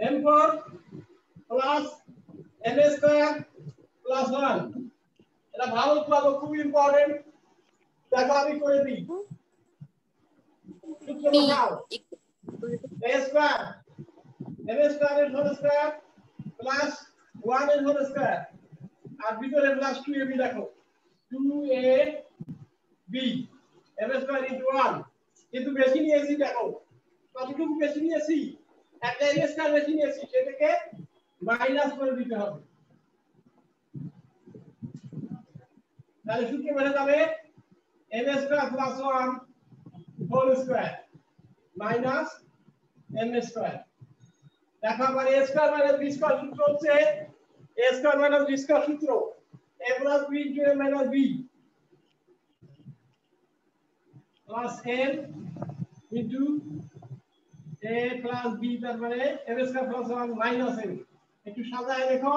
m4 plus m square plus 1 এটা ভালো উৎপাদক খুব ইম্পর্টেন্ট দেখো আমি করে দিই সূত্র বসাও a square m square এর হোল স্কয়ার প্লাস 1 এর হোল স্কয়ার আর ভিতরে প্লাস 2ab দেখো 2ab m square into 1 কিন্তু বেশি নিয়েছি দেখো কতটুকু বেশি নিয়েছি একটা m স্কয়ার বেশি নিয়েছি সেটাকে মাইনাস করে দিতে হবে তাহলে সূত্র বসে যাবে m square plus 1 whole square minus m square দেখো আমার a square minus b square সূত্র হচ্ছে a square minus b square সূত্র a plus b into a minus b plus m into a plus b তার মানে m square plus 1 minus m একটু সাজায় দেখো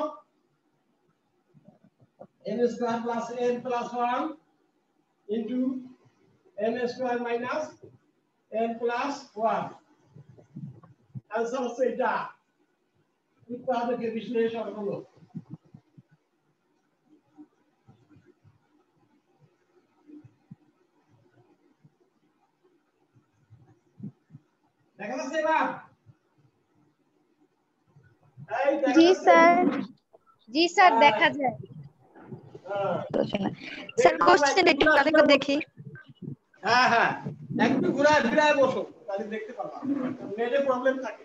m square plus n plus 1 into m square minus n plus 1 answer হচ্ছে এটা উৎপাদকের বিশ্লেষণ হলো দেখা যাচ্ছে এবার জি স্যার দেখা যায় স্যার কোশ্চেন একটু আরেকবার দেখি হ্যাঁ হ্যাঁ একটু ঘোরায় বসো তাহলে দেখতে পারবা নেটে প্রবলেম থাকে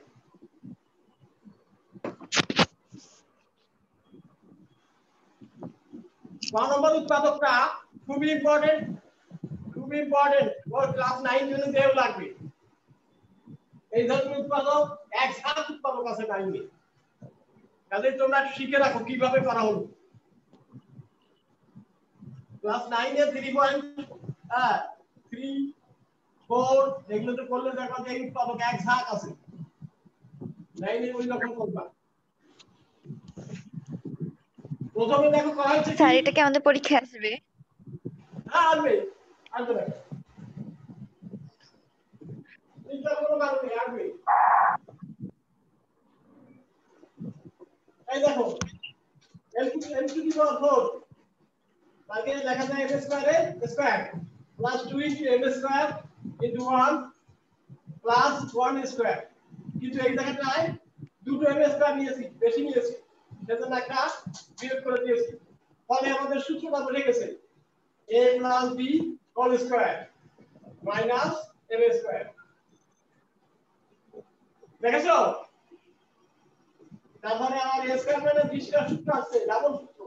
নম্বর উৎপাদকটা খুব ইম্পর্টেন্ট ওর ক্লাস 9 জন্য দেও লাগবে এই ধরনের উৎপাদক একসাথে উৎপাদক আছে 9 এ তাহলে তোমরা শিখে রাখো কিভাবে করা হলো ক্লাস 9 এ 3.4 এগুলো তো করলে দেখো যে এই উৎপাদক একসাথে আছে 9 এ ওই রকম করবা প্রথমে দেখো করা হচ্ছে স্যার এটা কি আমাদের পরীক্ষায় আসবে হ্যাঁ আসবে চিন্তা করো না আসবে এই দেখো l to the power 4 তাকে লেখা যায় m square plus 2 into m square into 1 plus 1 square কিন্তু এই জায়গাটায় দুটো m স্কয়ার নিয়েছি বেশি নিয়েছি সেজন্য একটা বিয়োগ করে দিয়েছি ফলে আমাদের সূত্রটা বলে গেছে a plus b whole square minus m square দেখেছো তারপরে আমার a square minus b square সূত্র আছে ডাবল সূত্র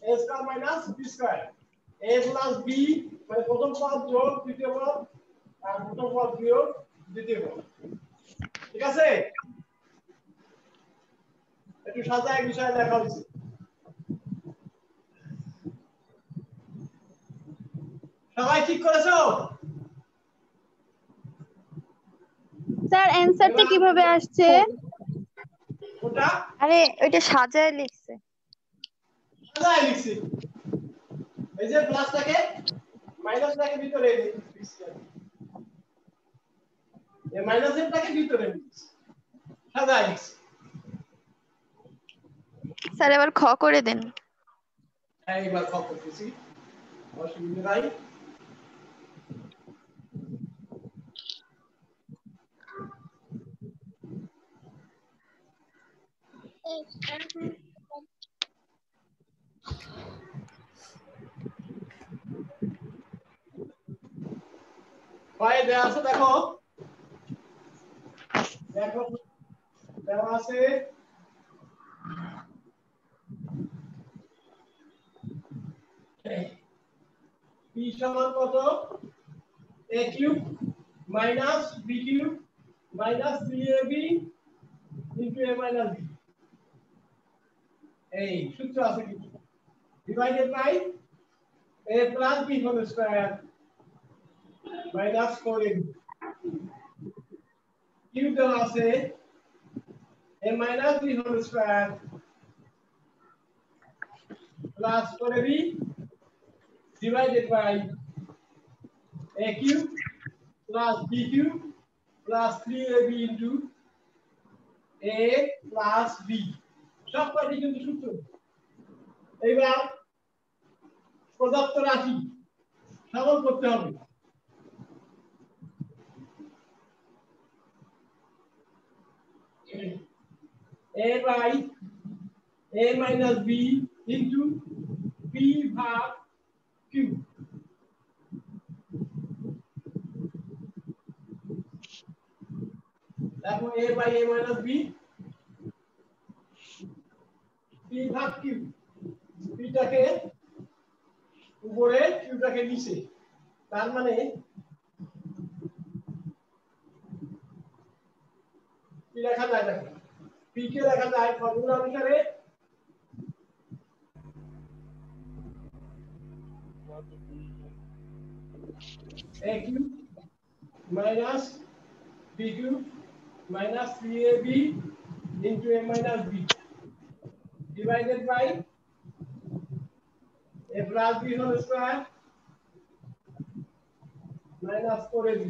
a square minus b square a plus b মানে প্রথম পদ যোগ দ্বিতীয় পদ আর প্রথম পদ বিয়োগ দ্বিতীয় পদ ঠিক আছে একটু সাজায় বিষয় লেখা হচ্ছে সবাই ঠিক করেছো স্যার অ্যানসারটা কিভাবে আসছে ওটা আরে ওইটা সাজায় লিখছে এই যে প্লাসটাকে মাইনাসটাকে ভিতরে দিচ্ছি এই মাইনাসেরটাকে ভিতরে দিচ্ছি সাজায় লিখছি স্যার এবার খ করে দেন এইবার খ করতেছি অসুবিধা নাই পায়ে দেওয়া আছে দেখো দেওয়া আছে p সমান কত a cube minus b cube মাইনাস 3ab into a minus b এই সূত্র আছে কি divided by a plus b whole square minus 4ab cube দেওয়া আছে a minus b whole square plus 4ab divided by a cube plus b cube plus 3ab into a plus b সব কয়টি কিন্তু সূত্র এইবার প্রদত্ত রাশি সরল করতে হবে a by a minus b into b ভাগ q দেখো a by a minus b b ভাগ q b টাকে উপরে q টাকে নিচে তার মানে কি লেখা যায় দেখো p কে লেখা যায় ফর্মুলা অনুসারে aq minus bq minus 3ab into a minus b divided by a plus b whole square minus 4ab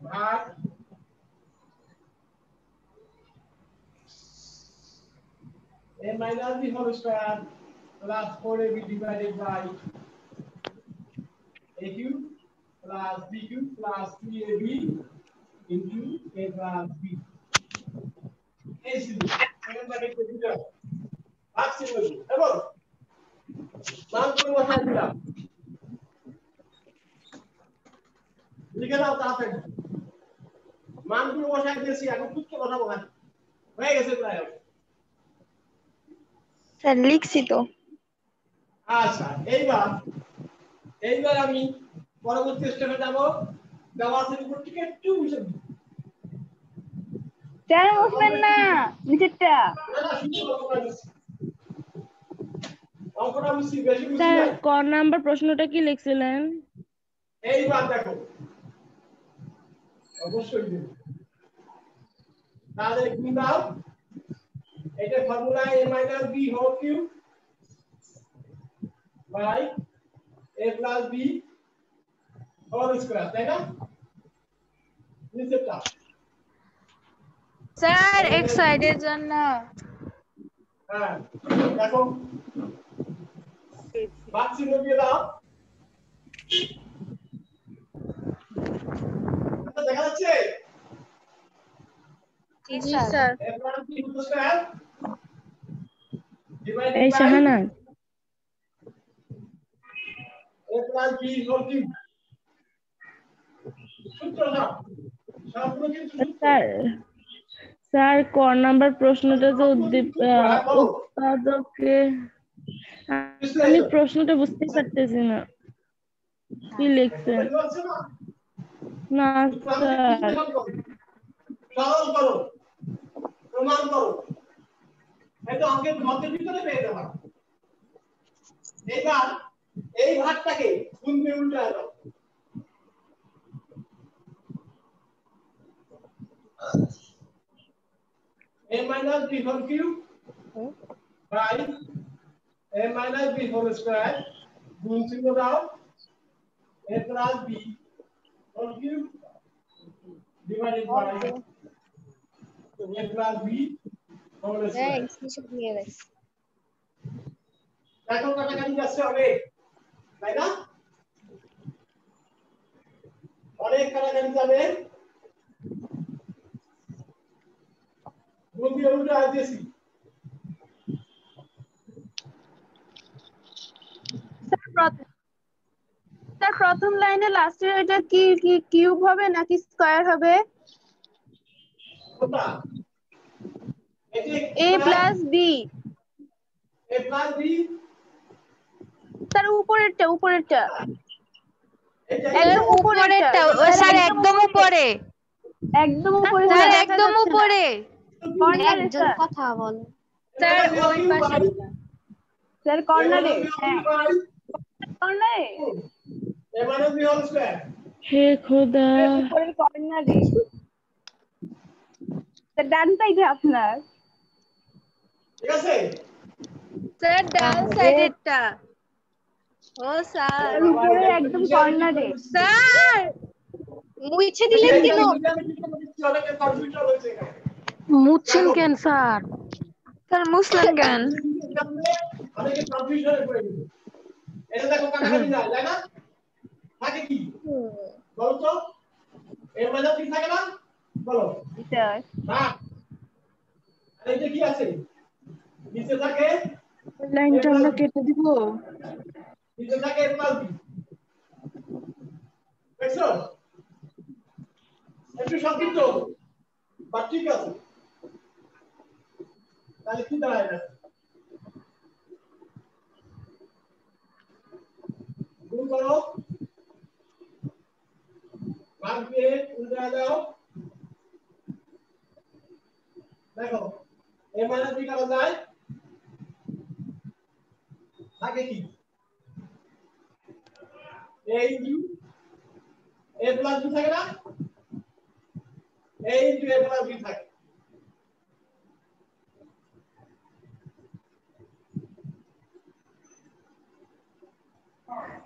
भाग a minus b whole square plus 4ab divided by aq plus bq plus 3ab into a plus b এই ছিল second bracket computer ভাগছি বলি এবং মানগুলো বসাই দিলাম লিখে দাও তাড়াতাড়ি মানগুলো বসাই দিয়েছি এখন সূত্র বসাবো না হয়ে গেছে প্রায় স্যার লিখছি তো আচ্ছা এইবার আমি পরবর্তী স্টেপে যাব দেওয়া আছে উপর থেকে একটু মুছে দিই স্যার মুছবেন না নিচেরটা অঙ্কটা মুছি বেশি মুছি স্যার ক নাম্বার প্রশ্নটা কি লিখছিলেন এইবার দেখো অবশ্যই দিন তাহলে গুণ দাও এটা formula a minus b whole cube by a plus b whole square তাই না নিচেটা স্যার এক সাইডের জন্য হ্যাঁ দেখো বাক্সি দিয়ে দাও দেখা যাচ্ছে জি sir a plus b whole square divided এই by Shahana a plus b whole cube সূত্র দাও সবগুলো কিন্তু স্যার স্যার ক নাম্বার প্রশ্নটা যে উৎপাদকে আমি প্রশ্নটা বুঝতে পারতেছি না কি লিখছেন না স্যার সরল করো প্রমাণ করো এই তো অঙ্কের মধ্যে ভিতরে পেয়ে যাবা এবার এই ভাগটাকে গুণ দিয়ে উল্টায় দাও a minus b whole cube by a minus b whole square গুণ চিহ্ন দাও a plus b whole cube divided by a plus b whole square দেখো কাটাকাটি যাচ্ছে অনেক তাই না অনেক কাটাকাটি যাবে গুণ দিয়ে উল্টায় দিয়েছি স্যার প্রথম লাইনে লাস্টের এটা কি কি কিউব হবে নাকি স্কয়ার হবে কোনটা a plus b a plus b sir উপরেরটা এটা উপরেরটা ও স্যার একদম উপরে একদম উপরে স্যার একদম উপরে কর্নারে একজন কথা বলে স্যার ওই পাশে স্যার কর্নারে হ্যাঁ কর্নারে a minus b whole square হে খোদা উপরের কর্নারে স্যার ডান সাইডে আপনার ঠিক আছে স্যার ডান সাইডেরটা ও স্যার উপরে একদম কর্নারে স্যার মুছে দিলেন কেন অনেকে কনফিউশন হয়েছে এখানে মুছছেন কেন স্যার? স্যার মুসলিম কেন? অনেকে কনফিউশনে পড়ে গেছে এটা দেখো কাটাকাটি না তাই না থাকে কি বলো তো এর মানে কি থাকে না বলো স্যার না আর এটা কি আছে নিচে থাকে লাইনটা আমরা কেটে দিব। নিচে থাকে a প্লাস বি দেখছো একটু সংক্ষিপ্ত বা ঠিক আছে তাহলে কি দাঁড়ায় না গুণ করো ভাগ দিয়ে উল্টা দাও দেখো a মাইনাস b কাটা যায় থাকে কি a into a plus b থাকে না a into a plus b থাকে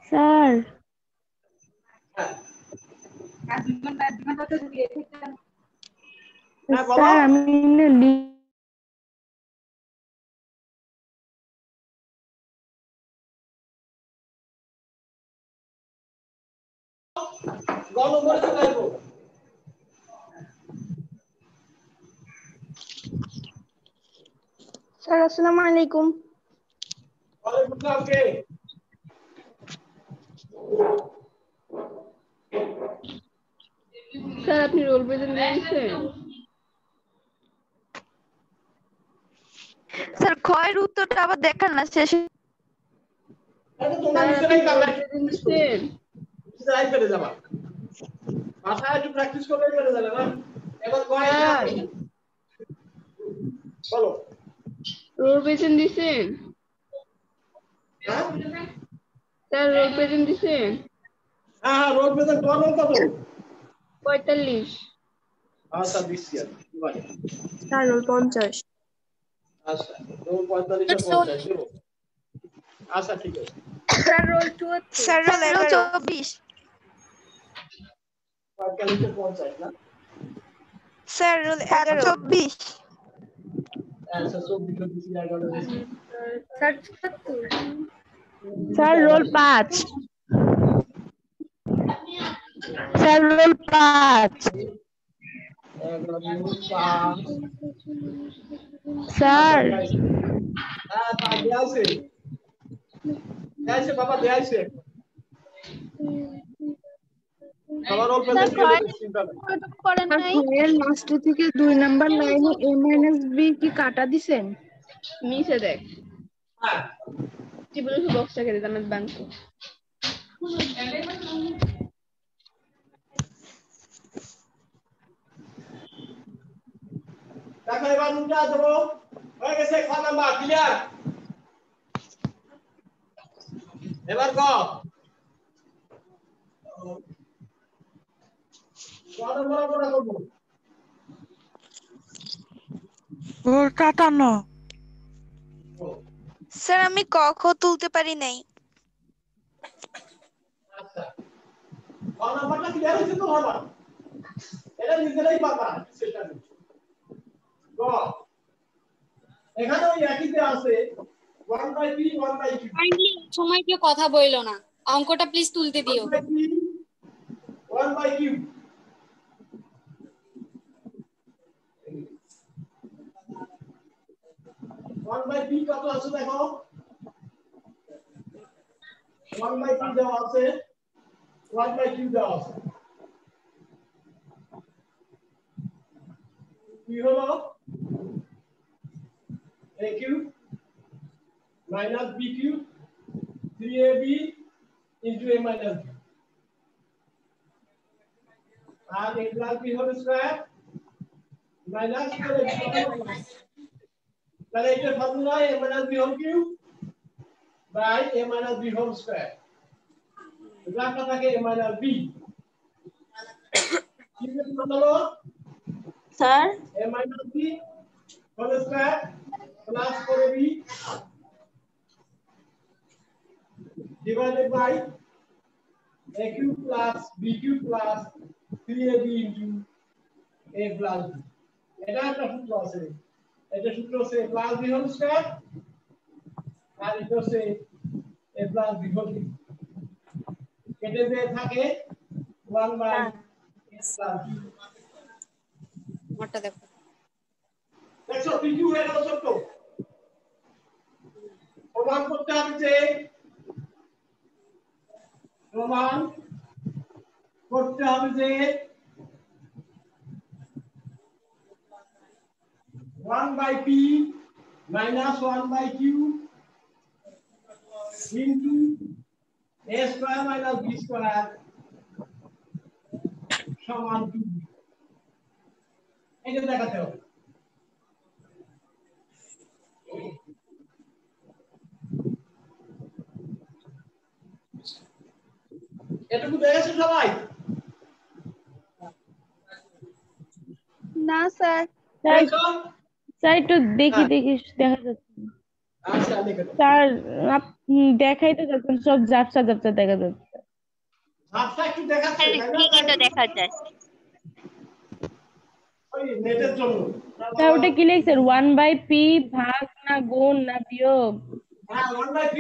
স্যার হ্যাঁ বলো স্যার আমি না গণমরিচ লাগবো স্যার আসসালামু আলাইকুম। ওয়ালাইকুম আসসালাম কে স্যার আপনি রোল প্রেজেন্ট দিয়েছেন? স্যার ক্ষয়ের উত্তরটা আবার দেখান না শেষে। এটা তোমরা স্যার আপনি নিজেরাই রোল কামড়াই প্রেজেন্ট দিয়েছেন? নিজেরাই পেরে যাবা বাসায় একটু প্র্যাকটিস করলে পেরে যাবে না এবার কয় স্যার বলো রোল প্রেজেন্ট দিয়েছেন? হ্যাঁ স্যার রোল প্রেজেন্ট দিয়েছেন? হ্যাঁ রোড প্রেজেন্ট তোমার রোল কত 45। আচ্ছা দিচ্ছি আমি এবারে। Sir roll 50। আচ্ছা রোল 45 আর 50 দেবো আচ্ছা ঠিক আছে স্যার রোল 74। Sir roll 24। 45 আর 50 না স্যার রোল 24। আচ্ছা 24 দিচ্ছি 11 দিচ্ছি sir 74। Sir roll 5 sir roll 5 11 5 sir হ্যাঁ তা দেয়াইছে দেয়াইছে বাবা দেয়াইছে সবার রোল প্রেজেন্ট দিয়ে দেবে চিন্তা নেই করেন নাই এর লাস্ট থেকে 2 নাম্বার লাইনে a - b কি কাটা দিবেন? নিচে দেখ হ্যাঁ টিপুল বক্সটা কেটে দামের ব্যাংক। দেখো এবার উল্টা দেবো হয়ে গেছে খ নাম্বার ক্লিয়ার এবার ক নম্বর কোনটা করবো রোল কাটানো স্যার আমি ক খ তুলতে পারি নাই। আচ্ছা খ নাম্বারটা ক্লিয়ার হয়েছে তো বাবা এটা নিজেরাই পাবা সেটা ক এখানে ওই একইতে আছে 1/p 1/q সময় কেউ কথা বইলো না অঙ্কটা প্লিজ তুলতে দিও 1/q 1/p কত আছে দেখো 1/p দেওয়া আছে 1/q দেওয়া আছে কি হলো aq minus bq 3ab into a minus b R a plus b whole square minus করে তাহলে এটা formula a minus b whole cube by a minus b whole square গ্রাফটা থাকে a minus b কি হলো sir a minus b whole square plus 4ab divided by a cube plus b cube plus 3ab into a plus b এটা একটা সূত্র আছে এটা সূত্র হচ্ছে a plus b whole square আর এটা হচ্ছে a plus b whole cube কেটে দিয়ে থাকে 1 by a plus b মোটটা দেখো দেখো পিকিউ হয়ে গেল ছোট প্রমাণ করতে হবে যে প্রমাণ করতে হবে যে 1 by p minus 1 by q into a square minus b square সমান 2 এটা দেখাতে হবে এটুকু দেখেছো সবাই না স্যার দেখো স্যার একটু দেখি দেখি দেখা যাচ্ছে না। আচ্ছা দেখো স্যার দেখাই তো যাচ্ছেন সব ঝাপসা ঝাপসা দেখা যাচ্ছে। ভাবটা একটু দেখাচ্ছে তাই না ঠিকই তো দেখা যায় ওই নেটের জন্য স্যার ওটা কি লিখছেন 1/p ভাগ না গুণ না বিয়োগ? হ্যাঁ 1 by p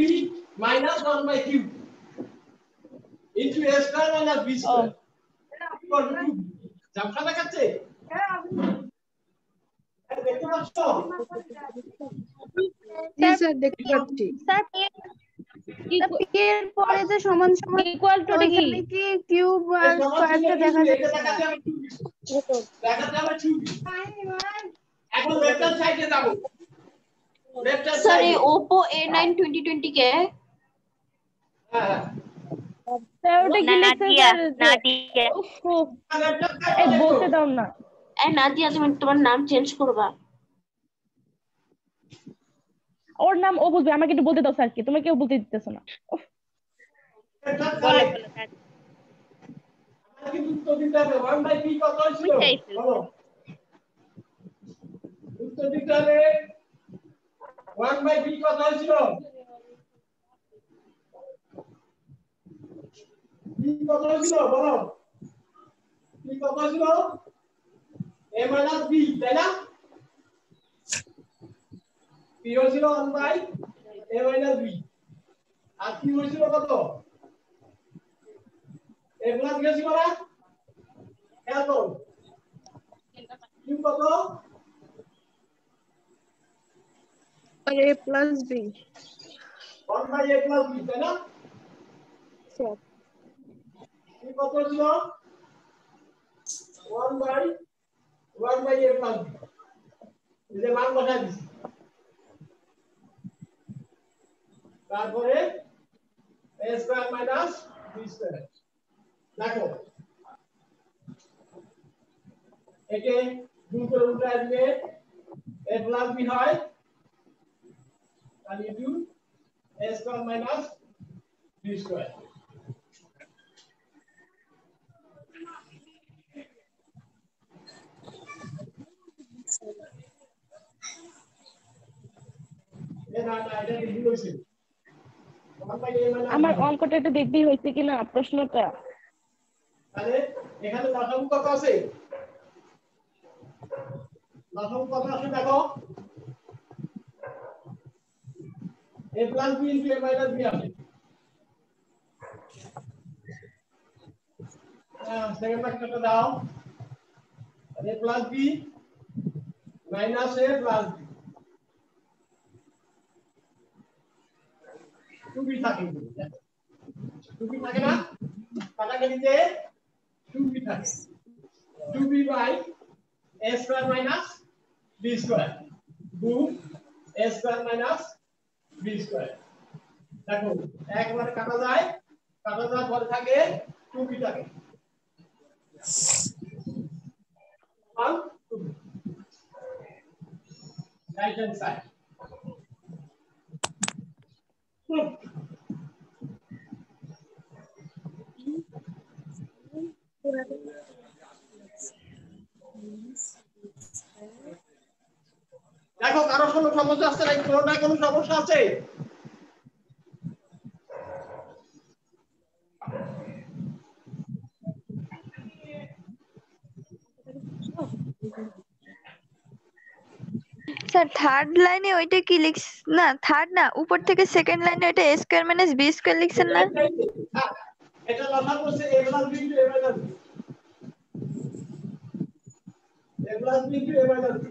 minus 1 by q into a square minus b square equal to 2 ঝাপসা দেখাচ্ছে দেখতে পাচ্ছ জি স্যার দেখতে পাচ্ছি স্যার p এর পরে যে সমান সমান ইকুয়াল টু কি? ওইখানে কি কিউব আর স্কয়ারটা দেখা এটা যাচ্ছে না দেখাতে হবে 2 এখন লেফট হ্যান্ড সাইডে যাব লেফট হ্যান্ড सर সাইডে ये Oppo A9 2020 के है হ্যাঁ স্যার ওটা কি লিখছেন স্যার? উফ, এই বলতে দাও না। ए नादिया तुम तुम्हार नाम चेंज करबा ওর নাম ও বলবে, আমাকে একটু বলতে দাও স্যার কি, তোমরা কেউ বলতে দিতেছ না। উফ, বলো বলো স্যার আমাকে উত্তর দিতে হবে 1 by p কত ছিল বলো উত্তর দিতে হবে 1 by p কত ছিল p কত ছিল বলো p কত ছিল a minus b তাই না p হয়েছিল 1 by a minus b R q হয়েছিল কত a plus b ছিল না কত q কত আর a plus b 1 by a plus b তাই না স্যার q কত ছিল 1 by a plus b এই যে মান বসাই দিছি তারপরে a square minus b square দেখো একে গুণ করে উল্টায় দিলে a plus b হয় তাহলে into a square minus b square না এটা কি ভুল হয়েছে 1 by a minus আমার b অঙ্কটা একটু দেখতেই হয়েছে কিনা প্রশ্নটা। তাহলে এখানে দশমিক কত আছে দশমিক কত আছে দেখো a plus b into a minus b আছে সেকেন্ড ব্র্যাকেটটা দাও a plus b minus a plus b 2b থাকে 2b থাকে না কাটাকাটিতে 2b থাকে 2b by a square minus b square গুণ a square minus b square দেখো একবার কাটা যায় কাটা যাওয়ার পরে থাকে 2b থাকে 1 2b right hand side দেখো কারো কোনো সমস্যা আছে নাকি কোনটা কোনো সমস্যা আছে স্যার থার্ড লাইনে ওইটা কি লিখছ না থার্ড না উপর থেকে সেকেন্ড লাইনে ওইটা a square minus b square লিখছেন না এটা লসাগু করছে a plus b into a minus b a plus b into a minus b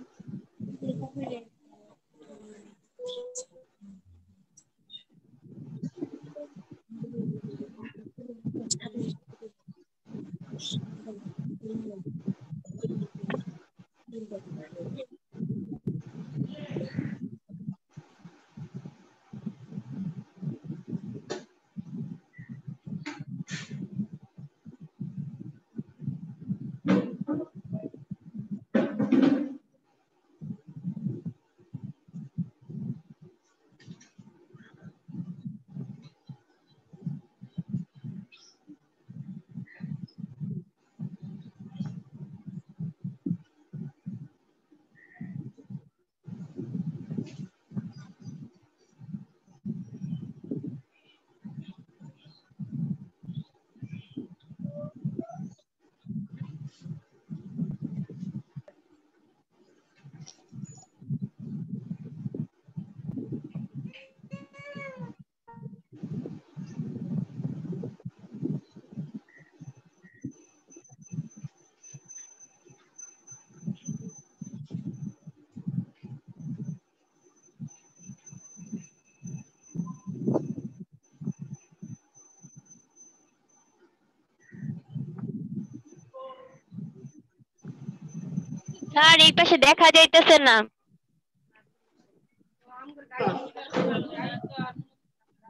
sir এই পাশে দেখা যাইতেছে না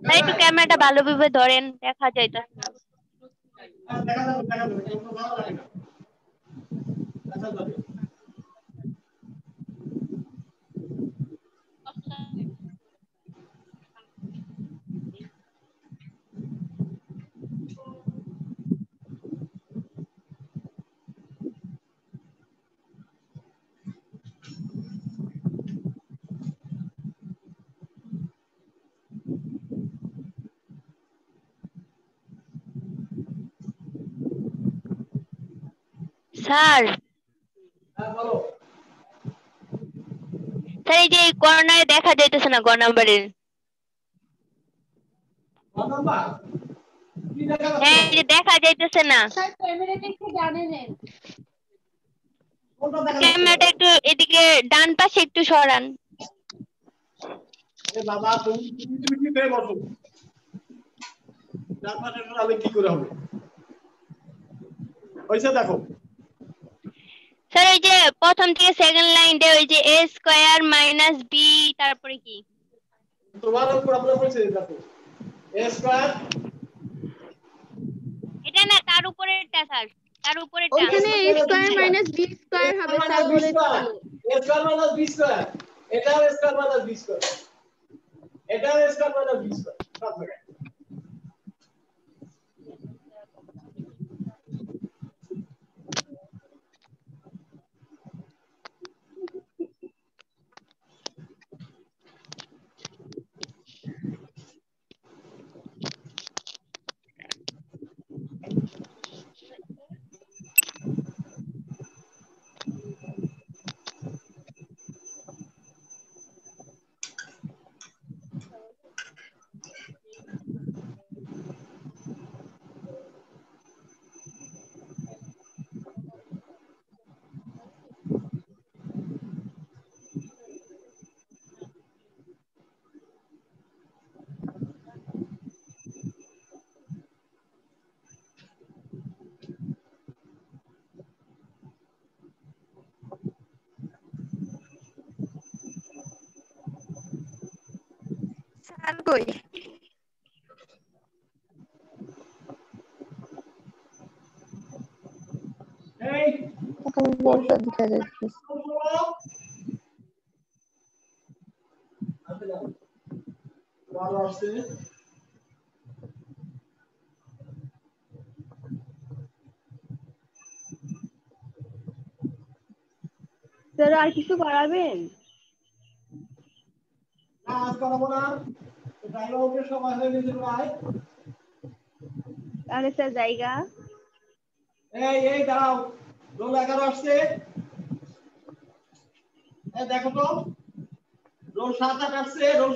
স্যার একটু ক্যামেরাটা ভালোভাবে ধরেন দেখা যাইতেছে না দেখা যাবে কোনো ভালো লাগে না দেখা যাবে স্যার হ্যাঁ বলো স্যার এই যে কর্নারে দেখা যাইতেছে না গ নাম্বারের কত নাম্বার কি দেখা যাচ্ছে হ্যাঁ এই যে দেখা যাইতেছে না স্যার ক্যামেরাটা একটু ডানে নেন কোনটা দেখা যাচ্ছে ক্যামেরাটা একটু এদিকে ডান পাশে একটু সরান এ বাবা তুমি কি করে বসো ডান পাশে আমি কি করে হবে ওইসে দেখো স্যার এই যে প্রথম থেকে সেকেন্ড লাইনে ওই যে a স্কয়ার মাইনাস b তারপরে কি তোমার প্রবলেম হইছে দেখো a স্কয়ার এটা না তার উপরেরটা স্যার তার উপরেরটা ওইখানে a square minus b square হবে স্যার বলে দিল a square minus b square এটা a square minus b square এটা a square minus b square সব জায়গায় স্যার কই এই বোর্ডটা দেখা যাচ্ছে ভালো আছে স্যার আর কিছু করাবেন না আজ করাবো না ডায়লগের সময় হয়ে গেছে ভাই তাহলে স্যার জায়গা এই দাঁড়াও রোল 11 আসছে এই দেখো তো রোল 7-8 আসছে, রোল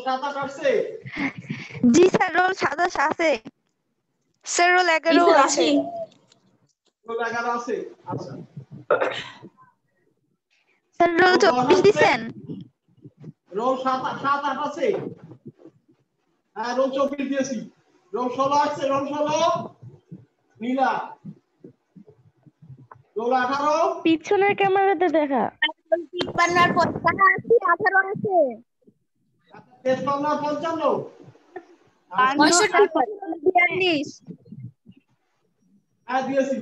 7-8 আসছে। জি স্যার, রোল 27 আছে। স্যার রোল 11 আছে। রোল 11 আছে। আচ্ছা স্যার রোল 24 দিবেন? রোল 7-8 আছে। হ্যাঁ রোল 24 দিয়েছি। রোল 16 আসছে, রোল 16 নীলা। রোল 18 পিছনের ক্যামেরাতে দেখা। 53 আর 55 18 আছে। 53 আর 55 42 হ্যাঁ দিয়েছি।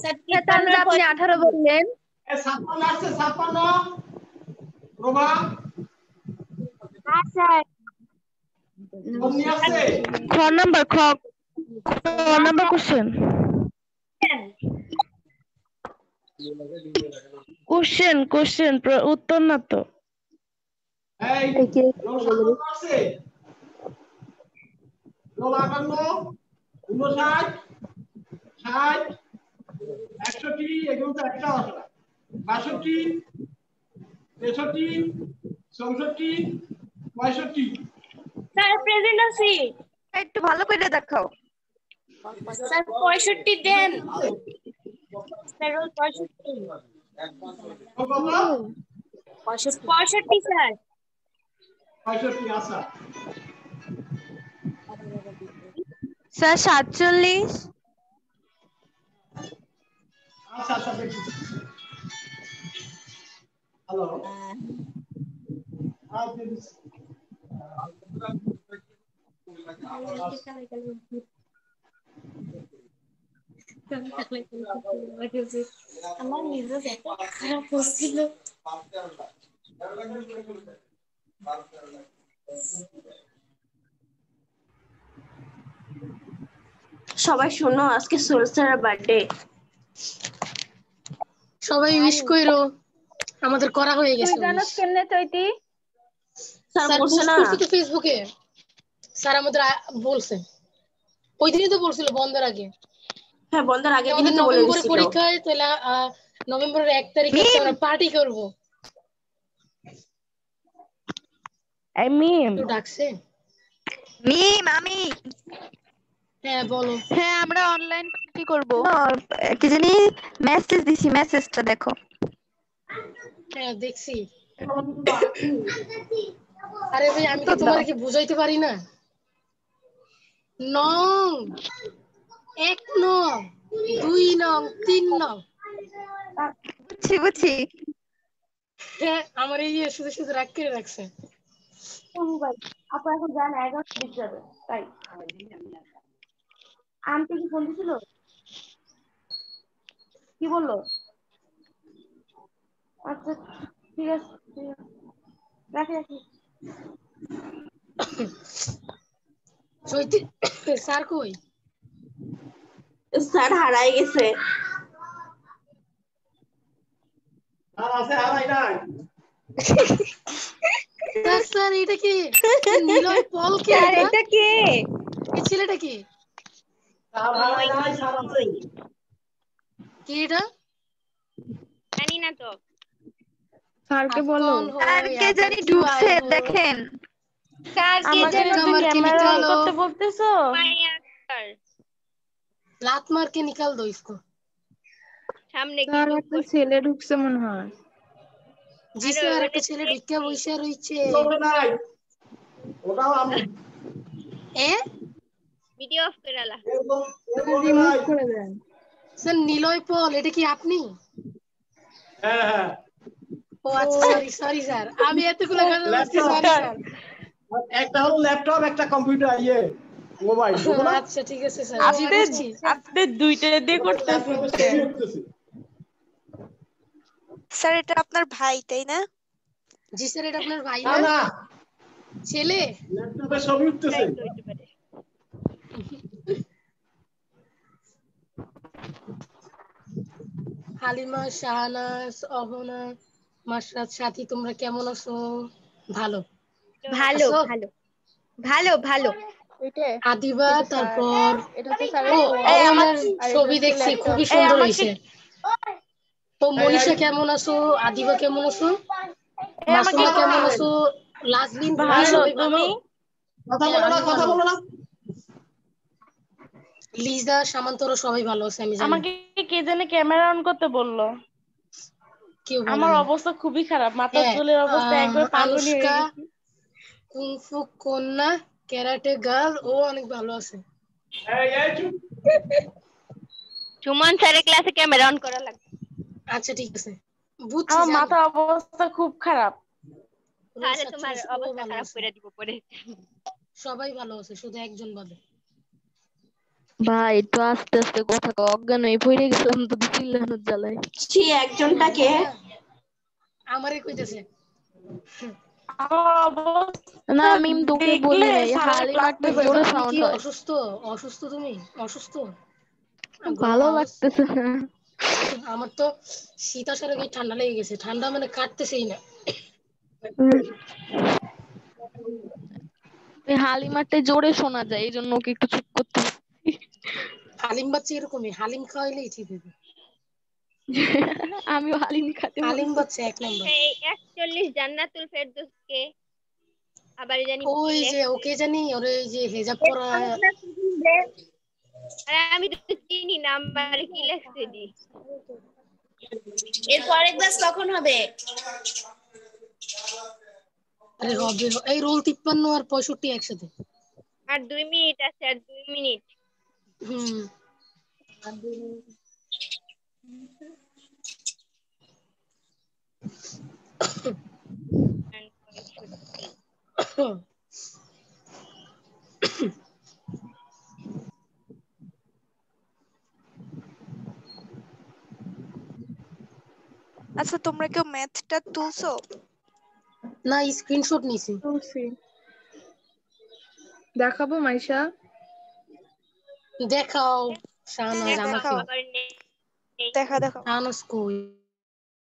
স্যার আপনি 18 বললেন। 56 আসছে, 56 প্রভা। হ্যাঁ স্যার। অমনি আসছে। খ নাম্বার কোশ্চেন। কোশ্চেন উত্তর না তো। এই রোল 57 আসছে। রোল 58 59 60 61 এগুলো তো একটা আসে না। 62 63 64 65 স্যার প্রেজেন্ট আছি। একটু ভালো করে দেখাও। স্যার 65 দেন। Sir roll 65 sir. 65 আচ্ছা। স্যার 47। আচ্ছা দেখি। হ্যালো আমার নিজের এত খারাপ হচ্ছিল। সবাই শোনো, আজকে সোল স্যারের বার্থডে। সবাই উইশ কইরো। আমাদের করা হয়ে গেছে। তুই জানোস কেমনে চৈতি? স্যার বলছে না তো ফেসবুকে। স্যার আমাদের বলছে। ওই দিনই তো বলছিল বন্ধের আগে। হ্যাঁ বন্ধের আগের দিনই আমাদের তো বলে নভেম্বরের দিছিল। পরীক্ষায় তাহলে নভেম্বরের 1 তারিখে আমরা পার্টি করব। মিম তো ডাকছে। মিম আমি। হ্যাঁ বলো। হ্যাঁ আমরা অনলাইন পার্টি করব। কি জানি মেসেজ দিছি, মেসেজটা দেখো। হ্যাঁ দেখছি। আরে ভাই আমি কি তোমারে কি বুঝাইতে পারি না? নং 1 নং 2 নং 3 নং। বুঝছি। হ্যাঁ আমার এই শুধু রাগ করে রাখছে। আপু এখন জান 11 দিতে যাবে তাই। আন্টি কি ফোন দিছিল? কি বললো? আচ্ছা ঠিক আছে রাখি। চৈতি স্যার কই? স্যার হারাই গেছে। আর আছে হারাই নাই। স্যার এটা কি? নিলয় পল কে? এটা কে? এই ছেলেটা কি? স্যার হারাই নাই, স্যার আছে। কি এটা? জানি না তো। স্যারকে বলো। স্যারকে জানি ঢুকছে দেখেন। কাকে যেন তুমি ক্যামেরা অন করতে বলতেছো? लात मार के निकाल दो इसको। সামনে কি স্যার একটা ছেলে ঢুকছে মনে হয়। জি স্যার একটা ছেলে ঢুকে বসে রইছে। নাই ওটাও আমি। ভিডিও অফ করে আলা। রিমুভ করে দেন। স্যার নিলয় পল এটা কি আপনি? হ্যাঁ ও আচ্ছা সরি স্যার আমি এতগুলো কথা বলছি সরি স্যার। একটা হলো ল্যাপটপ একটা কম্পিউটার মোবাইল। আচ্ছা ঠিক আছে স্যার। আপনি দুইটা দিয়ে করতেছেন। স্যার এটা আপনার ভাই তাই না? জি স্যার এটা আপনার ভাই না না? ছেলে ল্যাপটপে ছবি উঠতেছে। হালিমা, শাহানাজ, অহনা, মাশরাত, সাথী তোমরা কেমন আছো? ভালো। আদিবা তারপর এটা তো স্যার ও আমার ছবি দেখছি খুবই সুন্দর হয়েছে। তো মনীষা কেমন আছো, আদিবা কেমন আছো, মাসুমা কেমন আছো, লাজলিন সবাই ভালো? কথা বলো না। লিজা সামান্তরা সবাই ভালো আছে আমি জানি। আমাকে কে জানে ক্যামেরা অন করতে বললো। আমার অবস্থা খুবই খারাপ, মাথার চুলের অবস্থা একবার পাগলি হয়ে গেছে। কুংফু কন্যা, ক্যারাটে গার্ল ও অনেক ভালো আছে। সুমন স্যারের ক্লাসে ক্যামেরা অন করা লাগবে। আচ্ছা ঠিক আছে, বুঝছি। আমার মাথার অবস্থা খুব খারাপ। আরে তোমার অবস্থা খারাপ করে দিব পরে। সবাই ভালো আছে, শুধু একজন বাদে। ভাই একটু আস্তে আস্তে কথা কও, অজ্ঞান হয়ে পড়ে গেছিলাম তো চিল্লানোর জ্বালায়। সে একজনটাকে আমারে কইতেছে না মিম তোকে বলি নাই, হালিম একটা জোরে সাউন্ড হয়। অসুস্থ অসুস্থ তুমি অসুস্থ? ভালো লাগতেছে না আমার তো শীত আসার আগে ঠান্ডা লেগে গেছে, ঠান্ডা মানে কাটতেছেই না। হালিমারটা জোরে শোনা যায়, এই জন্য ওকে একটু চুপ করতে। হালিম বাচ্চা এরকমই, হালিম খাওয়াইলেই ঠিক হবে। আমিও হালিম খাতে হালিম বাচ্চা এক নম্বর। এই 41 জান্নাতুল ফেরদৌসকে আবার জানি ওই যে ওকে জানি, ওরে যে হেজাব পরা। আরে আমি তো চিনি না, আমার কি লেখছে দি। এর পরের ক্লাস কখন হবে? আরে হবে, এই রোল 53 আর 65 একসাথে। আর 2 মিনিট আছে, আর 2 মিনিট। আর 2 মিনিট। আচ্ছা তোমরা কেউ ম্যাথটা তুলছো? না, স্ক্রিনশট নিছি। তুলছি, দেখাবো মাইশা? দেখাও শাহনাজ আমাকে। দেখা। শাহনাজ কই?